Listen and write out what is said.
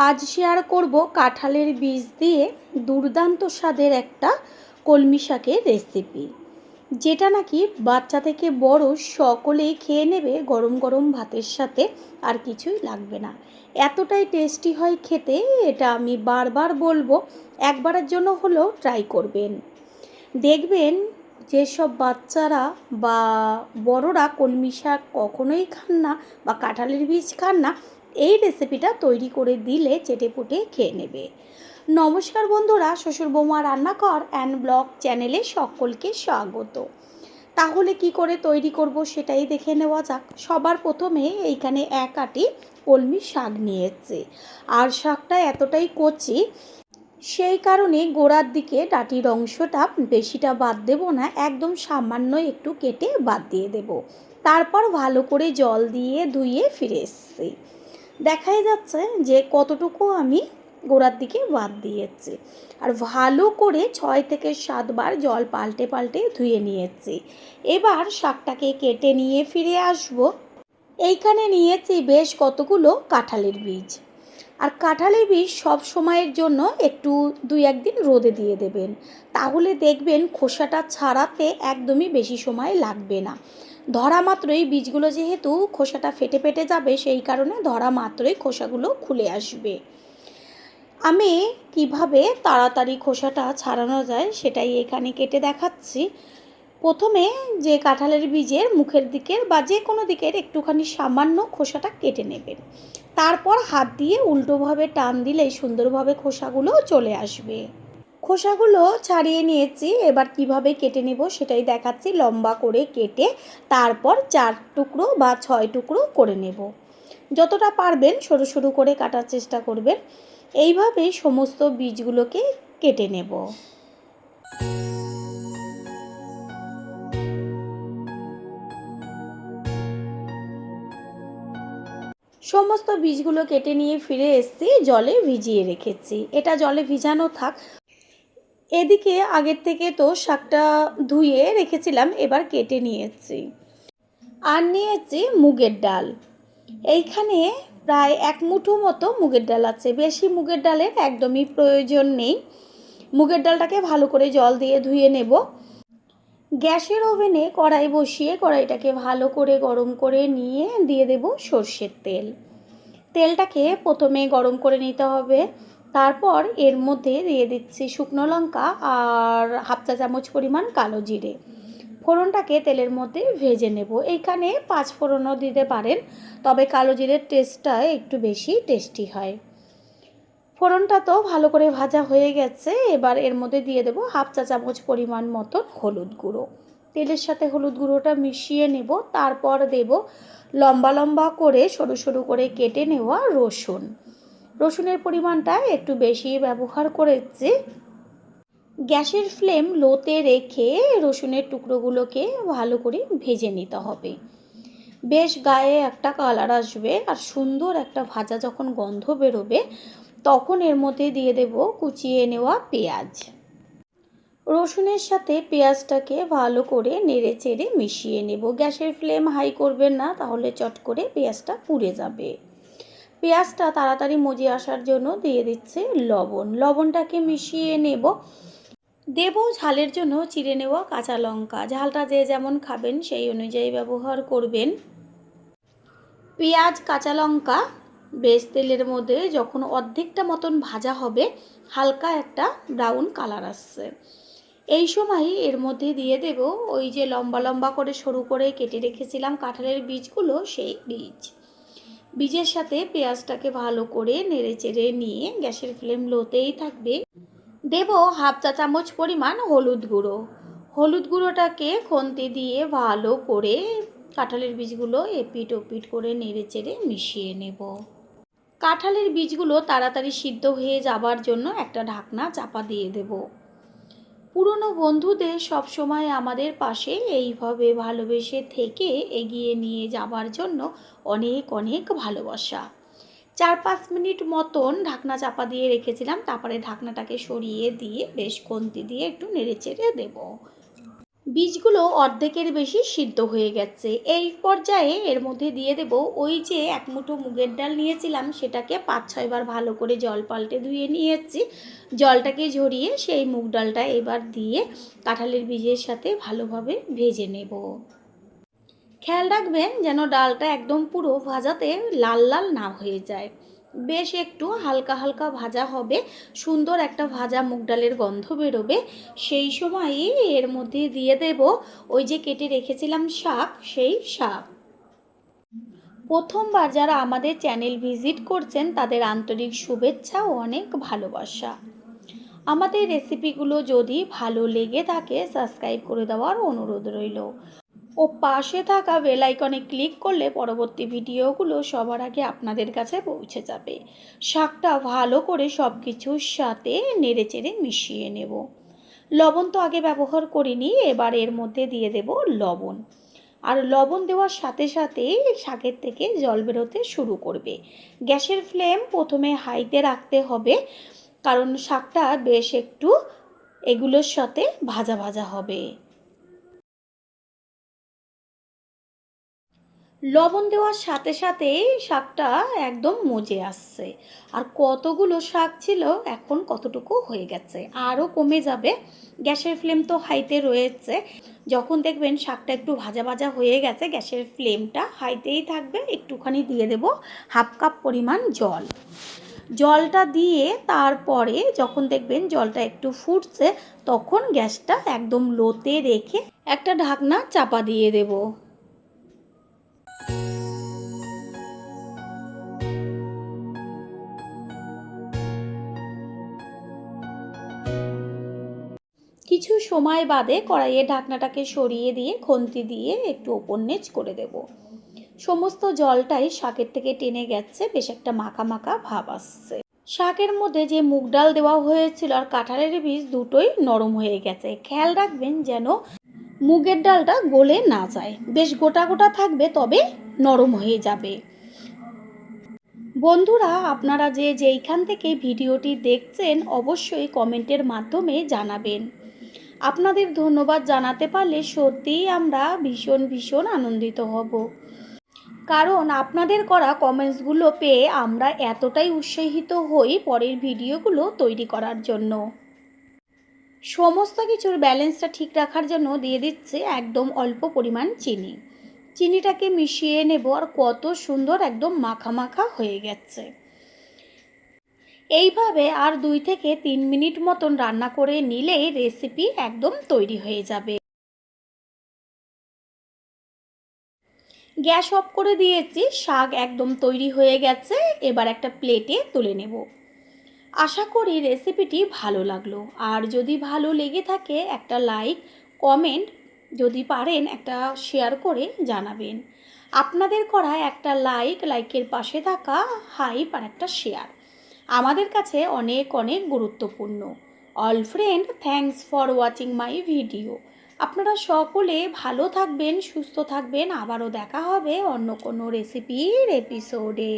আজ শেয়ার করব কাঁঠালের বীজ দিয়ে দুর্দান্ত স্বাদের একটা কলমি শাকের রেসিপি, যেটা নাকি বাচ্চা থেকে বড় সকলেই খেয়ে নেবে গরম গরম ভাতের সাথে, আর কিছুই লাগবে না। এতটাই টেস্টি হয় খেতে, এটা আমি বারবার বলবো, একবারের জন্য হলেও ট্রাই করবেন। দেখবেন যেসব বাচ্চারা বা বড়রা কলমি শাক কখনোই খান না বা কাঁঠালের বীজ খান না, এই রেসিপিটা তৈরি করে দিলে চেটেপুটে খেয়ে নেবে। নমস্কার বন্ধুরা, শ্বশুর বৌমা রান্নাঘর অ্যান্ড ব্লগ চ্যানেলে সকলকে স্বাগত। তাহলে কি করে তৈরি করব সেটাই দেখে নেওয়া যাক। সবার প্রথমে এইখানে এক আঁটি কলমি শাক নিয়েছি, আর শাকটা এতটাই কচি, সেই কারণে গোড়ার দিকে ডাঁটির অংশটা বেশিটা বাদ দেব না, একদম সামান্য একটু কেটে বাদ দিয়ে দেব। তারপর ভালো করে জল দিয়ে ধুয়ে ফিরে এসেছি। দেখাই যাচ্ছে যে কতটুকু আমি গোড়ার দিকে বাদ দিয়েছি, আর ভালো করে 6 থেকে 7 বার জল পাল্টে পাল্টে ধুয়ে নিয়েছি। এবার শাকটাকে কেটে নিয়ে ফিরে আসব। এইখানে নিয়েছি বেশ কতগুলো কাঁঠালের বীজ, আর কাঁঠালের বীজ সব সময়ের জন্য একটু 2-1 দিন রোদে দিয়ে দেবেন, তাহলে দেখবেন খোসাটা ছাড়াতে একদমই বেশি সময় লাগবে না। ধরা মাত্রই বীজগুলো যেহেতু খোসাটা ফেটে ফেটে যাবে, সেই কারণে ধরা মাত্রই খোসাগুলো খুলে আসবে। আমি কিভাবে তাড়াতাড়ি খোসাটা ছাড়ানো যায় সেটাই এখানে কেটে দেখাচ্ছি। প্রথমে যে কাঁঠালের বীজের মুখের দিকের বা যে কোনো দিকের একটুখানি সামান্য খোসাটা কেটে নেবেন, তারপর হাত দিয়ে উল্টোভাবে টান দিলেই সুন্দরভাবে খোসাগুলো চলে আসবে। খোসাগুলো ছাড়িয়ে নিয়েছি, এবার কিভাবে কেটে নেব সেটাই দেখাচ্ছি। লম্বা করে কেটে তারপর 4 টুকরো বা 6 টুকরো করে নেব। যতটা পারবেন সরু সরু করে কাটার চেষ্টা করবেন। এইভাবেই সমস্ত বীজগুলোকে কেটে নেব। সমস্ত বীজগুলো কেটে নিয়ে ফিরে এসেছি, জলে ভিজিয়ে রেখেছি। এটা জলে ভিজানো থাক। এদিকে আগের থেকে তো শাকটা ধুয়ে রেখেছিলাম, এবার কেটে নিয়েছি। আর নিয়েছি মুগের ডাল। এইখানে প্রায় 1 মুঠো মতো মুগের ডাল আছে, বেশি মুগের ডালের একদমই প্রয়োজন নেই। মুগের ডালটাকে ভালো করে জল দিয়ে ধুয়ে নেব। গ্যাসের ওভেনে কড়াই বসিয়ে কড়াইটাকে ভালো করে গরম করে নিয়ে দিয়ে দেব সর্ষের তেল। তেলটাকে প্রথমে গরম করে নিতে হবে, তারপর এর মধ্যে দিয়ে দিচ্ছি শুকনো লঙ্কা আর 1/2 চা চামচ পরিমাণ কালো জিরে। ফোড়নটাকে তেলের মধ্যে ভেজে নেব। এইখানে 5 ফোড়নও দিতে পারেন, তবে কালো জিরের টেস্টটা একটু বেশি টেস্টি হয়। ফোড়নটা তো ভালো করে ভাজা হয়ে গেছে, এবার এর মধ্যে দিয়ে দেব 1/2 চা চামচ পরিমাণ মতন হলুদ গুঁড়ো। তেলের সাথে হলুদ গুঁড়োটা মিশিয়ে নেব। তারপর দেব লম্বা লম্বা করে সরু সরু করে কেটে নেওয়া রসুন। রসুনের পরিমাণটা একটু বেশি ব্যবহার করেছি। গ্যাসের ফ্লেম লোতে রেখে রসুনের টুকরোগুলোকে ভালো করে ভেজে নিতে হবে। বেশ গায়ে একটা কালার আসবে, আর সুন্দর একটা ভাজা যখন গন্ধ বেরোবে, তখন এর মধ্যে দিয়ে দেব কুচিয়ে নেওয়া পেঁয়াজ। রসুনের সাথে পেঁয়াজটাকে ভালো করে নেড়ে চেড়ে মিশিয়ে নেব। গ্যাসের ফ্লেম হাই করবেন না, তাহলে চট করে পেঁয়াজটা পুড়ে যাবে। পেঁয়াজটা তাড়াতাড়ি মজে আসার জন্য দিয়ে দিচ্ছে লবণ। লবণটাকে মিশিয়ে নেব। দেব ঝালের জন্য চিড়ে নেওয়া কাঁচা লঙ্কা। ঝালটা যে যেমন খাবেন সেই অনুযায়ী ব্যবহার করবেন। পেঁয়াজ কাঁচা লঙ্কা বেশ তেলের মধ্যে যখন অর্ধেকটা মতন ভাজা হবে, হালকা একটা ব্রাউন কালার আসছে, এই সময় এর মধ্যে দিয়ে দেব ওই যে লম্বা লম্বা করে সরু করে কেটে রেখেছিলাম কাঁঠালের বীজগুলো, সেই বীজের সাথে পেঁয়াজটাকে ভালো করে নেড়ে চেড়ে নিয়ে গ্যাসের ফ্লেম লোতেই থাকবে। দেব 1/2 চা চামচ পরিমাণ হলুদ গুঁড়ো। হলুদ গুঁড়োটাকে খুন্তি দিয়ে ভালো করে কাঁঠালের বীজগুলো এপিট ওপিট করে নেড়ে চেড়ে মিশিয়ে নেব। কাঁঠালের বীজগুলো তাড়াতাড়ি সিদ্ধ হয়ে যাবার জন্য একটা ঢাকনা চাপা দিয়ে দেব। পুরনো বন্ধুদের সবসময় আমাদের পাশে এইভাবে ভালোবেসে থেকে এগিয়ে নিয়ে যাবার জন্য অনেক অনেক ভালোবাসা। 4-5 মিনিট মতন ঢাকনা চাপা দিয়ে রেখেছিলাম, তারপরে ঢাকনাটাকে সরিয়ে দিয়ে বেশ খুন্তি দিয়ে একটু নেড়ে চেড়ে দেব। বীজগুলো অর্ধেকের বেশি সিদ্ধ হয়ে গেছে। এই পর্যায়ে এর মধ্যে দিয়ে দেব ওই যে এক মুঠো মুগের ডাল নিয়েছিলাম, সেটাকে 5-6 বার ভালো করে জল পাল্টে ধুয়ে নিয়েছি। জলটাকে ঝরিয়ে সেই মুগ ডালটা এবার দিয়ে কাঁঠালের বীজের সাথে ভালোভাবে ভেজে নেব। খেয়াল রাখবেন যেন ডালটা একদম পুরো ভাজাতে লাল লাল না হয়ে যায়, বেশ একটু হালকা হালকা ভাজা হবে, সুন্দর একটা ভাজা মুগ ডালের গন্ধ বেরোবে। সেই সময়ই এর মধ্যে দিয়ে দেব ওই যে কেটে রেখেছিলাম শাক, সেই শাক। প্রথমবার যারা আমাদের চ্যানেল ভিজিট করছেন তাদের আন্তরিক শুভেচ্ছা ও অনেক ভালোবাসা। আমাদের রেসিপিগুলো যদি ভালো লেগে থাকে সাবস্ক্রাইব করে দেওয়ার অনুরোধ রইল ও পাশে থাকা বেল আইকনে ক্লিক করলে পরবর্তী ভিডিওগুলো সবার আগে আপনাদের কাছে পৌঁছে যাবে। শাকটা ভালো করে সব কিছুর সাথে নেড়েচেড়ে মিশিয়ে নেব। লবণ তো আগে ব্যবহার করিনি, এবার এর মধ্যে দিয়ে দেব লবণ। আর লবণ দেওয়ার সাথে সাথে শাকের থেকে জল বেরোতে শুরু করবে। গ্যাসের ফ্লেম প্রথমে হাইতে রাখতে হবে, কারণ শাকটা বেশ একটু এগুলোর সাথে ভাজা ভাজা হবে। লবণ দেওয়ার সাথে সাথে শাকটা একদম মজে আসছে। আর কতগুলো শাক ছিল, এখন কতটুকু হয়ে গেছে, আরও কমে যাবে। গ্যাসের ফ্লেম তো হাইতে রয়েছে। যখন দেখবেন শাকটা একটু ভাজা ভাজা হয়ে গেছে, গ্যাসের ফ্লেমটা হাইতেই থাকবে। একটুখানি দিয়ে দেব হাফ কাপ পরিমাণ জল। জলটা দিয়ে তারপরে যখন দেখবেন জলটা একটু ফুটছে, তখন গ্যাসটা একদম লোতে রেখে একটা ঢাকনা চাপা দিয়ে দেব। কিছু সময় বাদে কড়াইয়ের ঢাকনাটাকে সরিয়ে দিয়ে খুন্তি দিয়ে একটু ওপর নিচ করে দেব। সমস্ত জলটাই শাকের থেকে টেনে গেছে, বেশ একটা মাখা মাখা ভাব আসছে। শাকের মধ্যে যে মুগ ডাল দেওয়া হয়েছিল আর কাঁঠালের বীজ দুটোই নরম হয়ে গেছে। খেয়াল রাখবেন যেন মুগের ডালটা গলে না যায়, বেশ গোটা গোটা থাকবে, তবে নরম হয়ে যাবে। বন্ধুরা, আপনারা যে যেইখান থেকে ভিডিওটি দেখছেন অবশ্যই কমেন্টের মাধ্যমে জানাবেন। আপনাদের ধন্যবাদ জানাতে পারলে সত্যিই আমরা ভীষণ ভীষণ আনন্দিত হব, কারণ আপনাদের করা কমেন্টসগুলো পেয়ে আমরা এতটাই উৎসাহিত হই পরের ভিডিওগুলো তৈরি করার জন্য। সমস্ত কিছুর ব্যালেন্সটা ঠিক রাখার জন্য দিয়ে দিচ্ছে একদম অল্প পরিমাণ চিনি। চিনিটাকে মিশিয়ে নেব, আর কত সুন্দর একদম মাখা মাখা হয়ে গেছে। এইভাবে আর 2 থেকে 3 মিনিট মতন রান্না করে নিলেই রেসিপি একদম তৈরি হয়ে যাবে। গ্যাস অফ করে দিয়েছি, শাক একদম তৈরি হয়ে গেছে। এবার একটা প্লেটে তুলে নেব। আশা করি রেসিপিটি ভালো লাগলো, আর যদি ভালো লেগে থাকে একটা লাইক, কমেন্ট, যদি পারেন একটা শেয়ার করে জানাবেন। আপনাদের করা একটা লাইকের পাশে থাকা হাইপ আর একটা শেয়ার আমাদের কাছে অনেক অনেক গুরুত্বপূর্ণ। All friend, thanks for watching my video. আপনারা সকলে ভালো থাকবেন, সুস্থ থাকবেন। আবারও দেখা হবে অন্য কোনো রেসিপির এপিসোডে।